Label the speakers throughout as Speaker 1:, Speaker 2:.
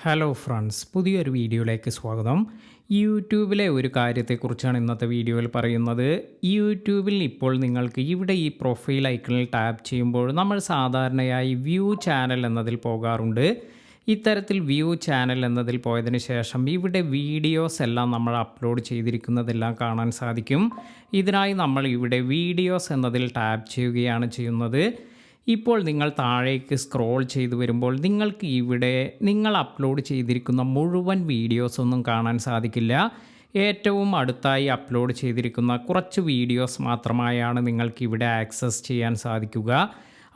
Speaker 1: Hello friends, പുതിയൊരു വീഡിയോയിലേക്ക് സ്വാഗതം. യൂട്യൂബിലെ ഒരു കാര്യത്തെക്കുറിച്ചാണ് ഇന്നത്തെ വീഡിയോയിൽ പറയുന്നത്. യൂട്യൂബിൽ ഇപ്പോൾ നിങ്ങൾക്ക് ഇവിടെ ഈ പ്രൊഫൈൽ ഐക്കണിൽ ടാപ്പ് ചെയ്യുമ്പോൾ നമ്മൾ സാധാരണയായി വ്യൂ ചാനൽ എന്നതിൽ പോകാറുണ്ട്. ഇത്തരത്തിൽ വ്യൂ ചാനൽ എന്നതിൽ പോയതിന് ശേഷം ഇവിടെ വീഡിയോസ് എല്ലാം നമ്മൾ അപ്ലോഡ് ചെയ്തിരിക്കുന്നതെല്ലാം കാണാൻ സാധിക്കും. ഇതിനായി നമ്മൾ ഇവിടെ വീഡിയോസ് എന്നതിൽ ടാപ്പ് ചെയ്യുകയാണ് ചെയ്യുന്നത്. ഇപ്പോൾ നിങ്ങൾ താഴേക്ക് സ്ക്രോൾ ചെയ്തു വരുമ്പോൾ നിങ്ങൾക്ക് ഇവിടെ നിങ്ങൾ അപ്ലോഡ് ചെയ്തിരിക്കുന്ന മുഴുവൻ വീഡിയോസൊന്നും കാണാൻ സാധിക്കില്ല. ഏറ്റവും അടുത്തായി അപ്ലോഡ് ചെയ്തിരിക്കുന്ന കുറച്ച് വീഡിയോസ് മാത്രമായാണ് നിങ്ങൾക്ക് ഇവിടെ ആക്സസ് ചെയ്യാൻ സാധിക്കുക.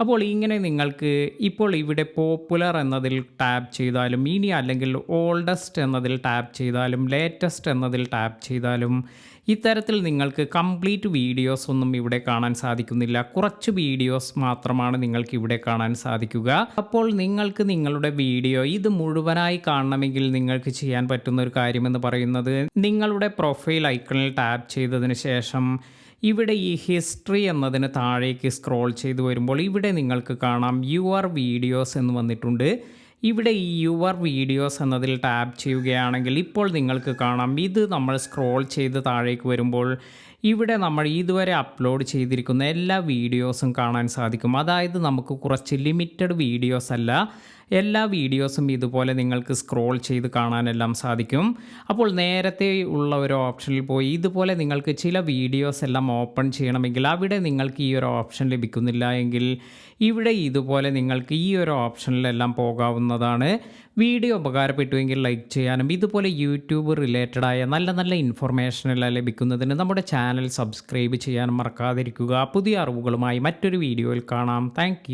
Speaker 1: അപ്പോൾ ഇങ്ങനെ നിങ്ങൾക്ക് ഇപ്പോൾ ഇവിടെ പോപ്പുലർ എന്നതിൽ ടാപ്പ് ചെയ്താലും ഇനി അല്ലെങ്കിൽ ഓൾഡസ്റ്റ് എന്നതിൽ ടാപ്പ് ചെയ്താലും ലേറ്റസ്റ്റ് എന്നതിൽ ടാപ്പ് ചെയ്താലും ഇത്തരത്തിൽ നിങ്ങൾക്ക് കംപ്ലീറ്റ് വീഡിയോസ് ഒന്നും ഇവിടെ കാണാൻ സാധിക്കുന്നില്ല. കുറച്ച് വീഡിയോസ് മാത്രമാണ് നിങ്ങൾക്ക് ഇവിടെ കാണാൻ സാധിക്കുക. അപ്പോൾ നിങ്ങൾക്ക് നിങ്ങളുടെ വീഡിയോ ഇത് മുഴുവനായി കാണണമെങ്കിൽ നിങ്ങൾക്ക് ചെയ്യാൻ പറ്റുന്ന ഒരു കാര്യമെന്ന് പറയുന്നത് നിങ്ങളുടെ പ്രൊഫൈൽ ഐക്കണിൽ ടാപ്പ് ചെയ്തതിന് ശേഷം ഇവിടെ ഈ ഹിസ്റ്ററി എന്നതിന് താഴേക്ക് സ്ക്രോൾ ചെയ്ത് വരുമ്പോൾ ഇവിടെ നിങ്ങൾക്ക് കാണാം യുവർ വീഡിയോസ് എന്ന് വന്നിട്ടുണ്ട്. ഇവിടെ ഈ യുവർ വീഡിയോസ് എന്നതിൽ ടാപ്പ് ചെയ്യുകയാണെങ്കിൽ ഇപ്പോൾ നിങ്ങൾക്ക് കാണാം ഇത് നമ്മൾ സ്ക്രോൾ ചെയ്ത് താഴേക്ക് വരുമ്പോൾ ഇവിടെ നമ്മൾ ഇതുവരെ അപ്ലോഡ് ചെയ്തിരിക്കുന്ന എല്ലാ വീഡിയോസും കാണാൻ സാധിക്കും. അതായത് നമുക്ക് കുറച്ച് ലിമിറ്റഡ് വീഡിയോസ് അല്ല, എല്ലാ വീഡിയോസും ഇതുപോലെ നിങ്ങൾക്ക് സ്ക്രോൾ ചെയ്ത് കാണാനെല്ലാം സാധിക്കും. അപ്പോൾ നേരത്തെ ഉള്ള ഒരു ഓപ്ഷനിൽ പോയി ഇതുപോലെ നിങ്ങൾക്ക് ചില വീഡിയോസ് എല്ലാം ഓപ്പൺ ചെയ്യണമെങ്കിൽ അവിടെ നിങ്ങൾക്ക് ഈ ഒരു ഓപ്ഷൻ ലഭിക്കുന്നില്ല എങ്കിൽ ഇവിടെ ഇതുപോലെ നിങ്ങൾക്ക് ഈ ഒരു ഓപ്ഷനിലെല്ലാം പോകാവുന്നതാണ്. വീഡിയോ ഉപകാരപ്പെട്ടുവെങ്കിൽ ലൈക്ക് ചെയ്യാനും ഇതുപോലെ യൂട്യൂബ് റിലേറ്റഡായ നല്ല നല്ല ഇൻഫർമേഷനെല്ലാം ലഭിക്കുന്നതിന് നമ്മുടെ ചാനൽ സബ്സ്ക്രൈബ് ചെയ്യാനും മറക്കാതിരിക്കുക. പുതിയ അറിവുകളുമായി മറ്റൊരു വീഡിയോയിൽ കാണാം. താങ്ക്